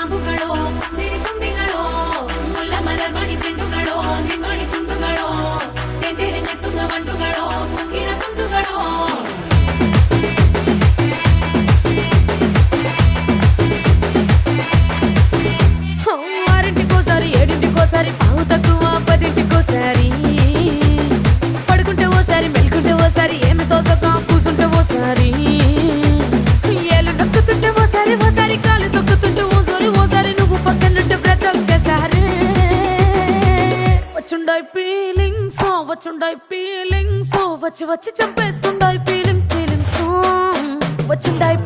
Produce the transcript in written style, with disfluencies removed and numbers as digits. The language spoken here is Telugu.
കാമ്പുകളോ ചെരിക്കൊമ്പികളോ മുല്ല മലർമണി ചെണ്ടുകളോ നിന്മണി ചുണ്ടുകളോ തെന്തെറിഞ്ഞെത്തുന്ന വണ്ടുകളോ പൊങ്കിന തുണ്ടുകളോ ఆరింటికోసారి ఏడింటికోసారి పావు తక్కువ పదింటికోసారి పడుకుంటే ఓసారి మెలుకుంటే ఓసారి ఏమి తోసక కూసుంటే ఓసారి ఏళ్ళు నొక్కుతుంటే ఓసారి ఓసారి కాలు తొక్కుతుంటే ఓసారి నువ్వు పక్కనుంటే బ్రతొక్కసారి వచ్చుండాయి ఫీలింగ్స్ వచ్చి వచ్చి చంపేస్తుండాయి ఫీలింగ్స్ వచ్చిండాయి